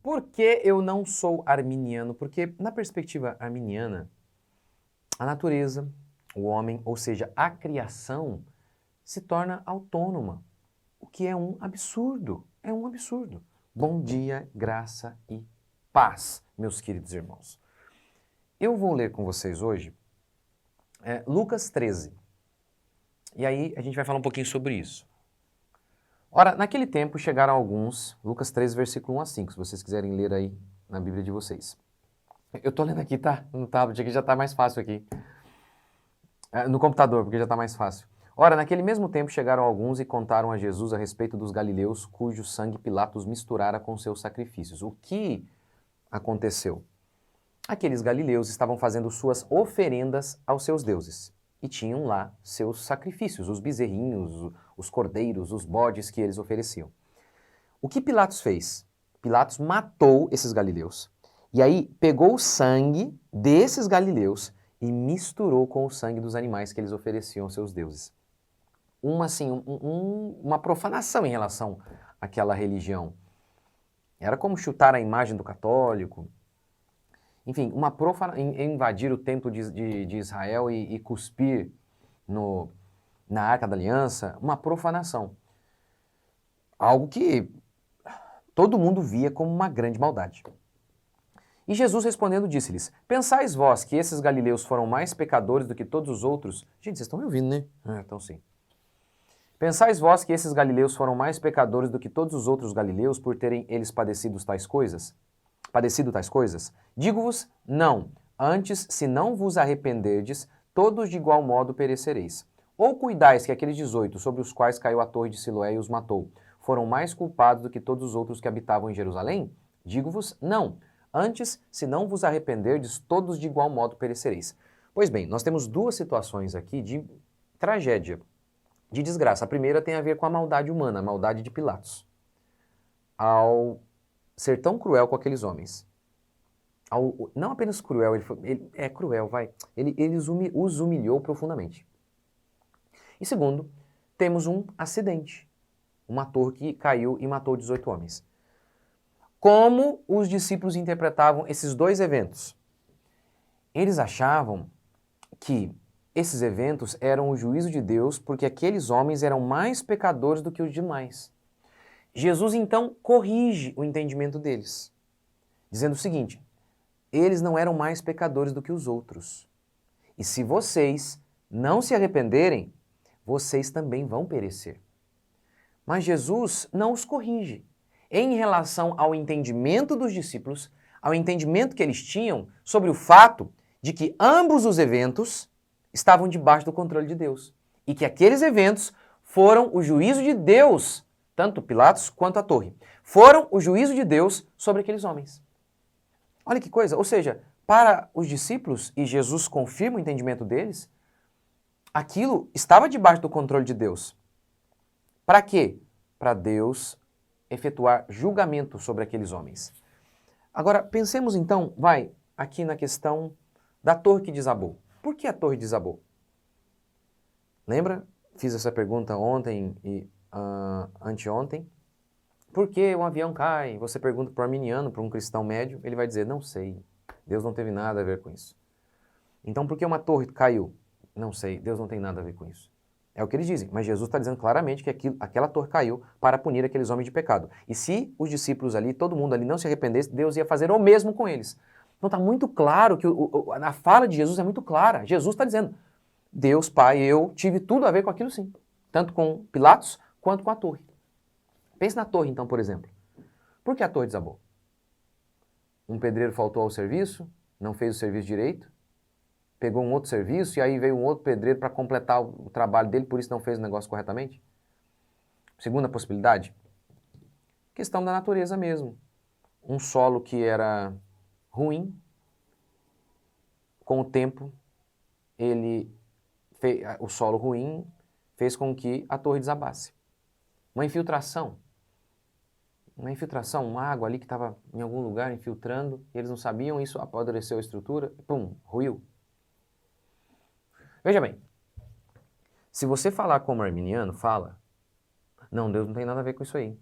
Por que eu não sou arminiano? Porque na perspectiva arminiana, a natureza, o homem, ou seja, a criação, se torna autônoma, o que é um absurdo, é um absurdo. Bom dia, graça e paz, meus queridos irmãos. Eu vou ler com vocês hoje Lucas 13, e aí a gente vai falar um pouquinho sobre isso. Ora, naquele tempo chegaram alguns, Lucas 13, versículo 1 a 5, se vocês quiserem ler aí na Bíblia de vocês. Eu tô lendo aqui, tá? No tablet, aqui já tá mais fácil aqui. No computador, porque já tá mais fácil. Ora, naquele mesmo tempo chegaram alguns e contaram a Jesus a respeito dos galileus, cujo sangue Pilatos misturara com seus sacrifícios. O que aconteceu? Aqueles galileus estavam fazendo suas oferendas aos seus deuses e tinham lá seus sacrifícios, os bezerrinhos, os cordeiros, os bodes que eles ofereciam. O que Pilatos fez? Pilatos matou esses galileus e aí pegou o sangue desses galileus e misturou com o sangue dos animais que eles ofereciam aos seus deuses. Uma profanação em relação àquela religião. Era como chutar a imagem do católico. Enfim, invadir o templo de Israel e cuspir na Arca da Aliança, uma profanação. Algo que todo mundo via como uma grande maldade. E Jesus respondendo disse-lhes, pensais vós que esses galileus foram mais pecadores do que todos os outros? Gente, vocês estão me ouvindo, né? Então sim. Pensais vós que esses galileus foram mais pecadores do que todos os outros galileus por terem eles padecido tais coisas? Digo-vos, não. Antes, se não vos arrependerdes, todos de igual modo perecereis. Ou cuidais que aqueles 18, sobre os quais caiu a torre de Siloé e os matou, foram mais culpados do que todos os outros que habitavam em Jerusalém? Digo-vos, não. Antes, se não vos arrependerdes, todos de igual modo perecereis. Pois bem, nós temos duas situações aqui de tragédia, de desgraça. A primeira tem a ver com a maldade humana, a maldade de Pilatos. Ao ser tão cruel com aqueles homens. Não apenas cruel, ele é cruel, vai. Ele os humilhou profundamente. E segundo, temos um acidente. Uma torre que caiu e matou 18 homens. Como os discípulos interpretavam esses dois eventos? Eles achavam que esses eventos eram o juízo de Deus porque aqueles homens eram mais pecadores do que os demais. Jesus então corrige o entendimento deles, dizendo o seguinte, eles não eram mais pecadores do que os outros. E se vocês não se arrependerem, vocês também vão perecer. Mas Jesus não os corrige. Em relação ao entendimento dos discípulos, ao entendimento que eles tinham sobre o fato de que ambos os eventos estavam debaixo do controle de Deus. E que aqueles eventos foram o juízo de Deus, tanto Pilatos quanto a torre, foram o juízo de Deus sobre aqueles homens. Olha que coisa, ou seja, para os discípulos, e Jesus confirma o entendimento deles, aquilo estava debaixo do controle de Deus. Para quê? Para Deus efetuar julgamento sobre aqueles homens. Agora, pensemos então, aqui na questão da torre que desabou. Por que a torre desabou? Lembra? Fiz essa pergunta ontem e anteontem. Por que um avião cai? Você pergunta para um arminiano, para um cristão médio, ele vai dizer, não sei, Deus não teve nada a ver com isso. Então, por que uma torre caiu? Não sei, Deus não tem nada a ver com isso. É o que eles dizem, mas Jesus está dizendo claramente que aquela torre caiu para punir aqueles homens de pecado. E se os discípulos ali, todo mundo ali não se arrependesse, Deus ia fazer o mesmo com eles. Então está muito claro que a fala de Jesus é muito clara. Jesus está dizendo, Deus, Pai, eu tive tudo a ver com aquilo sim. Tanto com Pilatos quanto com a torre. Pense na torre então, por exemplo. Por que a torre desabou? Um pedreiro faltou ao serviço, não fez o serviço direito, pegou um outro serviço e aí veio um outro pedreiro para completar o trabalho dele, por isso não fez o negócio corretamente? Segunda possibilidade, questão da natureza mesmo. Um solo que era ruim, com o tempo, o solo ruim fez com que a torre desabasse. Uma infiltração, uma água ali que estava em algum lugar infiltrando, e eles não sabiam, isso apodreceu a estrutura, e pum, ruiu. Veja bem, se você falar como arminiano, fala, não, Deus não tem nada a ver com isso aí.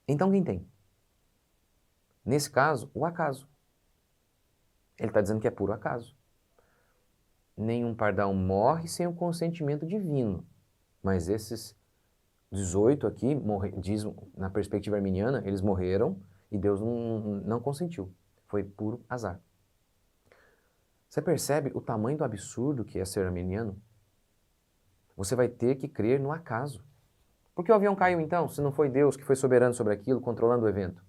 Então quem tem? Nesse caso, o acaso. Ele está dizendo que é puro acaso. Nenhum pardal morre sem o consentimento divino. Mas esses 18 aqui, diz, na perspectiva arminiana, eles morreram e Deus não consentiu. Foi puro azar. Você percebe o tamanho do absurdo que é ser arminiano? Você vai ter que crer no acaso. Por que o avião caiu então, se não foi Deus que foi soberano sobre aquilo, controlando o evento?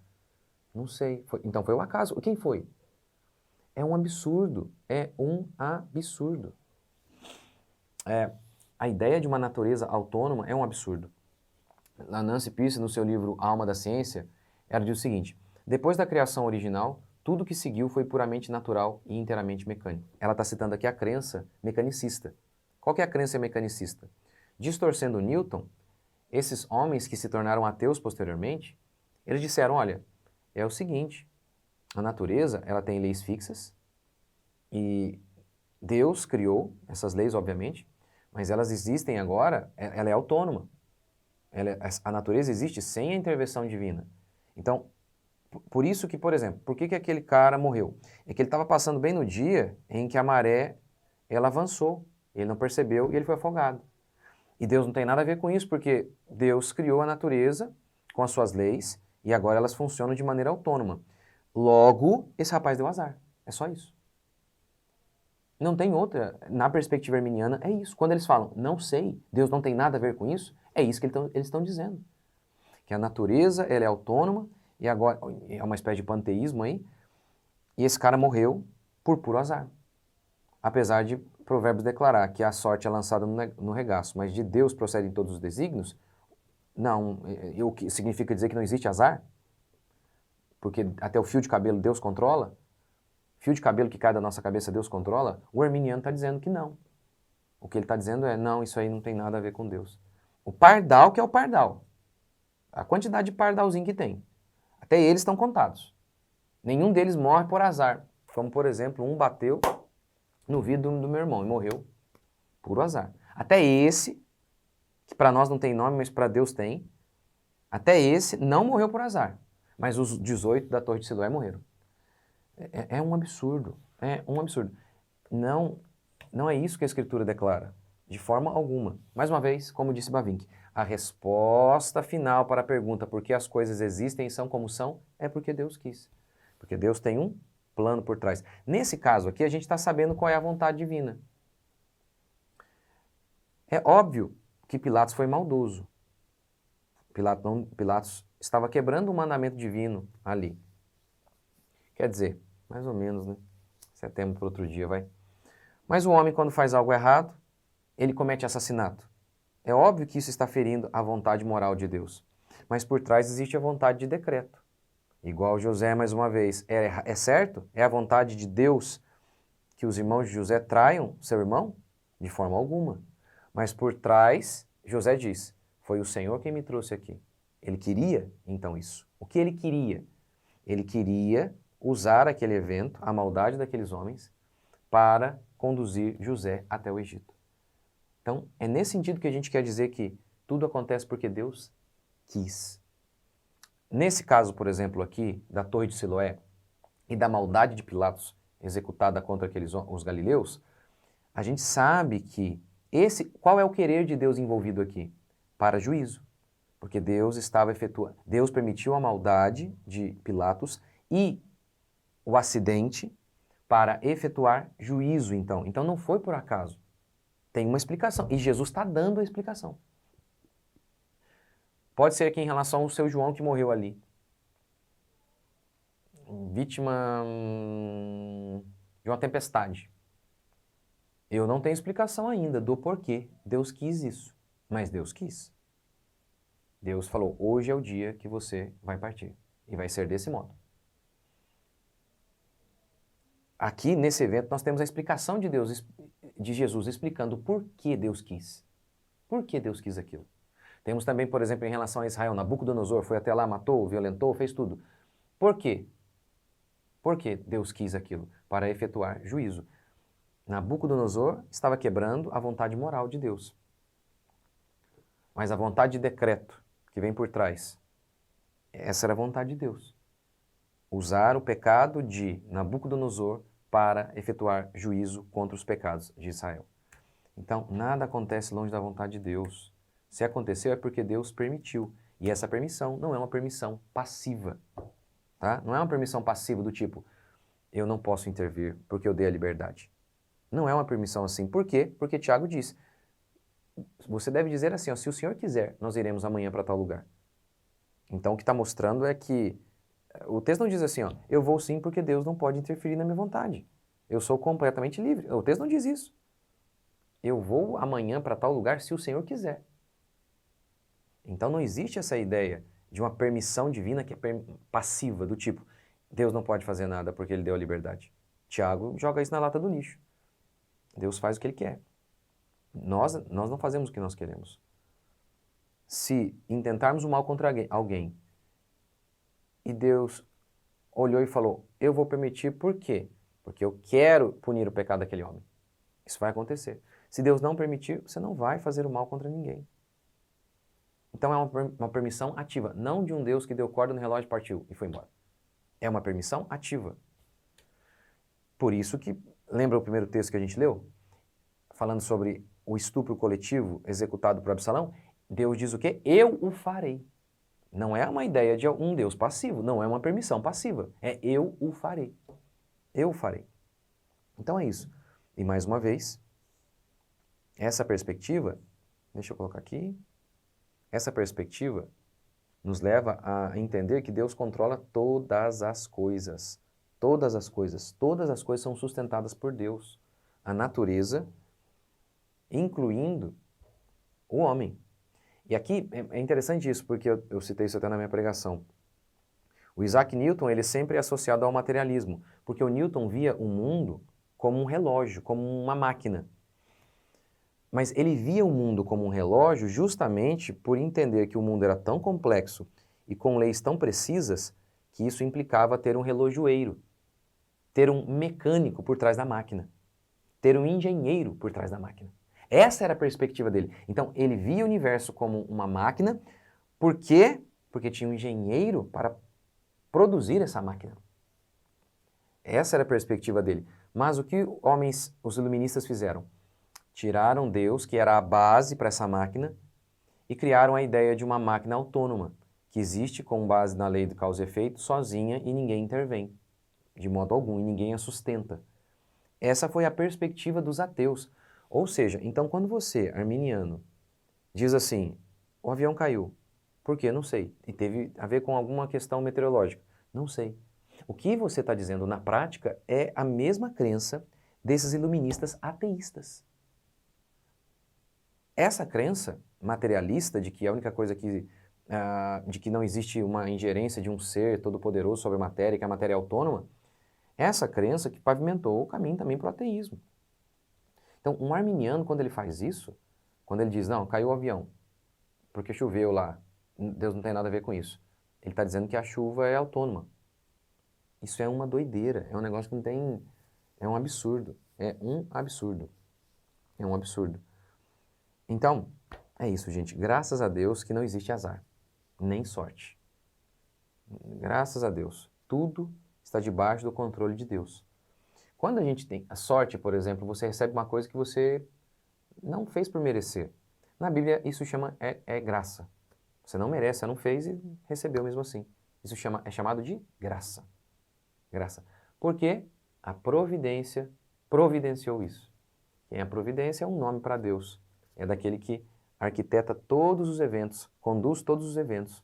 Não sei. Então foi o acaso. Quem foi? É um absurdo. É um absurdo. A ideia de uma natureza autônoma é um absurdo. A Nancy Pearcey, no seu livro Alma da Ciência, ela diz o seguinte: depois da criação original, tudo que seguiu foi puramente natural e inteiramente mecânico. Ela está citando aqui a crença mecanicista. Qual que é a crença mecanicista? Distorcendo Newton, esses homens que se tornaram ateus posteriormente, eles disseram, olha, é o seguinte, a natureza ela tem leis fixas e Deus criou essas leis, obviamente, mas elas existem agora, ela é autônoma. A natureza existe sem a intervenção divina. Então, por isso que, por exemplo, por que aquele cara morreu? É que ele estava passando bem no dia em que a maré, ela avançou, ele não percebeu e ele foi afogado. E Deus não tem nada a ver com isso, porque Deus criou a natureza com as suas leis e agora elas funcionam de maneira autônoma. Logo, esse rapaz deu azar. É só isso. Não tem outra. Na perspectiva arminiana, é isso. Quando eles falam, não sei, Deus não tem nada a ver com isso, é isso que eles estão dizendo. Que a natureza, ela é autônoma, e agora é uma espécie de panteísmo aí, e esse cara morreu por puro azar. Apesar de Provérbios declarar que a sorte é lançada no regaço, mas de Deus procedem todos os desígnios, não, o que significa dizer que não existe azar? Porque até o fio de cabelo Deus controla? Fio de cabelo que cai da nossa cabeça Deus controla? O arminiano está dizendo que não. O que ele está dizendo é, não, isso aí não tem nada a ver com Deus. O pardal que é o pardal. A quantidade de pardalzinho que tem. Até eles estão contados. Nenhum deles morre por azar. Como, por exemplo, um bateu no vidro do meu irmão e morreu. Puro azar. Até esse, que para nós não tem nome, mas para Deus tem, até esse não morreu por azar. Mas os 18 da Torre de Siloé morreram. É um absurdo. É um absurdo. Não é isso que a Escritura declara. De forma alguma. Mais uma vez, como disse Bavinck, a resposta final para a pergunta por que as coisas existem e são como são é porque Deus quis. Porque Deus tem um plano por trás. Nesse caso aqui, a gente está sabendo qual é a vontade divina. É óbvio que Pilatos foi maldoso. Pilatos estava quebrando o mandamento divino ali. Quer dizer, mais ou menos, né? Isso é tema para outro dia, vai. Mas o homem, quando faz algo errado, ele comete assassinato. É óbvio que isso está ferindo a vontade moral de Deus. Mas por trás existe a vontade de decreto. Igual José, mais uma vez. É certo? É a vontade de Deus que os irmãos de José traiam seu irmão? De forma alguma. Mas por trás, José diz, foi o Senhor quem me trouxe aqui. Ele queria, então, isso. O que ele queria? Ele queria usar aquele evento, a maldade daqueles homens, para conduzir José até o Egito. Então, é nesse sentido que a gente quer dizer que tudo acontece porque Deus quis. Nesse caso, por exemplo, aqui, da Torre de Siloé e da maldade de Pilatos executada contra os galileus, a gente sabe que qual é o querer de Deus envolvido aqui? Para juízo. Porque Deus permitiu a maldade de Pilatos e o acidente para efetuar juízo, então. Então não foi por acaso. Tem uma explicação. E Jesus está dando a explicação. Pode ser que em relação ao seu João que morreu ali. Vítima de uma tempestade. Eu não tenho explicação ainda do porquê Deus quis isso. Mas Deus quis. Deus falou, hoje é o dia que você vai partir. E vai ser desse modo. Aqui, nesse evento, nós temos a explicação de Jesus explicando por que Deus quis. Por que Deus quis aquilo? Temos também, por exemplo, em relação a Israel, Nabucodonosor foi até lá, matou, violentou, fez tudo. Por quê? Por que Deus quis aquilo? Para efetuar juízo. Nabucodonosor estava quebrando a vontade moral de Deus. Mas a vontade de decreto que vem por trás, essa era a vontade de Deus. usar o pecado de Nabucodonosor para efetuar juízo contra os pecados de Israel. Então, nada acontece longe da vontade de Deus. Se aconteceu é porque Deus permitiu. E essa permissão não é uma permissão passiva, tá? Não é uma permissão passiva do tipo, eu não posso intervir porque eu dei a liberdade. Não é uma permissão assim. Por quê? Porque Tiago diz, você deve dizer assim, ó, se o Senhor quiser, nós iremos amanhã para tal lugar. Então, o que está mostrando é que o texto não diz assim, ó, eu vou sim porque Deus não pode interferir na minha vontade. Eu sou completamente livre. O texto não diz isso. Eu vou amanhã para tal lugar se o Senhor quiser. Então não existe essa ideia de uma permissão divina que é passiva, do tipo, Deus não pode fazer nada porque ele deu a liberdade. Tiago joga isso na lata do lixo. Deus faz o que ele quer. Nós não fazemos o que nós queremos. Se intentarmos o mal contra alguém e Deus olhou e falou, eu vou permitir por quê? Porque eu quero punir o pecado daquele homem. Isso vai acontecer. Se Deus não permitir, você não vai fazer o mal contra ninguém. Então é uma permissão ativa, não de um Deus que deu corda no relógio, partiu e foi embora. É uma permissão ativa. Por isso que, lembra o primeiro texto que a gente leu? Falando sobre o estupro coletivo executado por Absalão, Deus diz o quê? Eu o farei. Não é uma ideia de um Deus passivo, não é uma permissão passiva. É eu o farei. Eu o farei. Então é isso. E mais uma vez, essa perspectiva, deixa eu colocar aqui, essa perspectiva nos leva a entender que Deus controla todas as coisas. Todas as coisas. Todas as coisas são sustentadas por Deus. A natureza, incluindo o homem. E aqui é interessante isso, porque eu citei isso até na minha pregação. O Isaac Newton, ele sempre é associado ao materialismo, porque o Newton via o mundo como um relógio, como uma máquina. Mas ele via o mundo como um relógio justamente por entender que o mundo era tão complexo e com leis tão precisas que isso implicava ter um relojoeiro, ter um mecânico por trás da máquina, ter um engenheiro por trás da máquina. Essa era a perspectiva dele. Então, ele via o universo como uma máquina, por quê? Porque tinha um engenheiro para produzir essa máquina. Essa era a perspectiva dele. Mas o que os iluministas fizeram? Tiraram Deus, que era a base para essa máquina, e criaram a ideia de uma máquina autônoma, que existe com base na lei do causa e efeito, sozinha e ninguém intervém, de modo algum, e ninguém a sustenta. Essa foi a perspectiva dos ateus. Ou seja, então quando você, arminiano, diz assim, o avião caiu, por quê? Não sei. E teve a ver com alguma questão meteorológica. Não sei. O que você está dizendo na prática é a mesma crença desses iluministas ateístas. Essa crença materialista de que a única coisa de que não existe uma ingerência de um ser todo-poderoso sobre a matéria, que a matéria é autônoma, essa crença que pavimentou o caminho também para o ateísmo. Então, um arminiano, quando ele faz isso, quando ele diz, não, caiu o avião, porque choveu lá, Deus não tem nada a ver com isso. Ele está dizendo que a chuva é autônoma. Isso é uma doideira, é um negócio que não tem... é um absurdo, é um absurdo, é um absurdo. Então, é isso, gente. Graças a Deus que não existe azar, nem sorte. Graças a Deus. Tudo está debaixo do controle de Deus. Quando a gente tem a sorte, por exemplo, você recebe uma coisa que você não fez por merecer. Na Bíblia, isso é graça. Você não merece, você não fez e recebeu mesmo assim. Isso é chamado de graça. Graça. Porque a providência providenciou isso. Quem é a providência é um nome para Deus. É daquele que arquiteta todos os eventos, conduz todos os eventos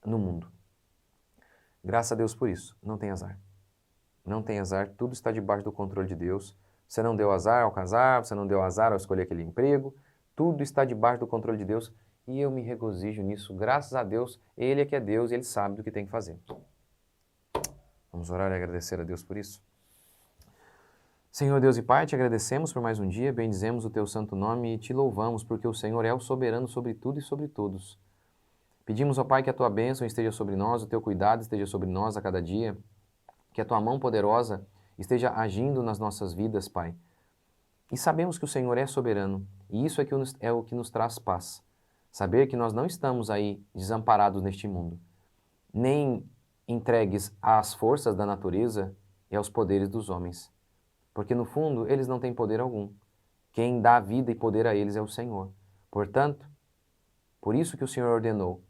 no mundo. Graças a Deus por isso. Não tem azar. Não tem azar, tudo está debaixo do controle de Deus. Você não deu azar ao casar, você não deu azar ao escolher aquele emprego. Tudo está debaixo do controle de Deus e eu me regozijo nisso. Graças a Deus, Ele é que é Deus e Ele sabe do que tem que fazer. Vamos orar e agradecer a Deus por isso? Senhor Deus e Pai, te agradecemos por mais um dia, bendizemos o teu santo nome e te louvamos, porque o Senhor é o soberano sobre tudo e sobre todos. Pedimos, ó Pai, que a tua bênção esteja sobre nós, o teu cuidado esteja sobre nós a cada dia, que a tua mão poderosa esteja agindo nas nossas vidas, Pai. E sabemos que o Senhor é soberano, e isso é o que nos traz paz. Saber que nós não estamos aí desamparados neste mundo, nem entregues às forças da natureza e aos poderes dos homens. Porque no fundo eles não têm poder algum. Quem dá vida e poder a eles é o Senhor. Portanto, por isso que o Senhor ordenou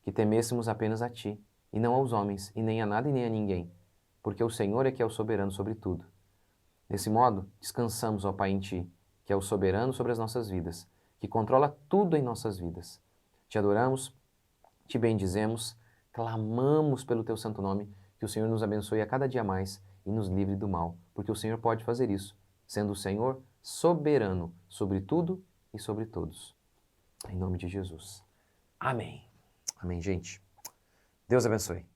que temêssemos apenas a Ti, e não aos homens, e nem a nada e nem a ninguém, porque o Senhor é que é o soberano sobre tudo. Desse modo, descansamos, ó Pai, em Ti, que é o soberano sobre as nossas vidas, que controla tudo em nossas vidas. Te adoramos, Te bendizemos, clamamos pelo Teu santo nome, que o Senhor nos abençoe a cada dia mais e nos livre do mal, porque o Senhor pode fazer isso, sendo o Senhor soberano sobre tudo e sobre todos. Em nome de Jesus. Amém. Amém, gente. Deus abençoe.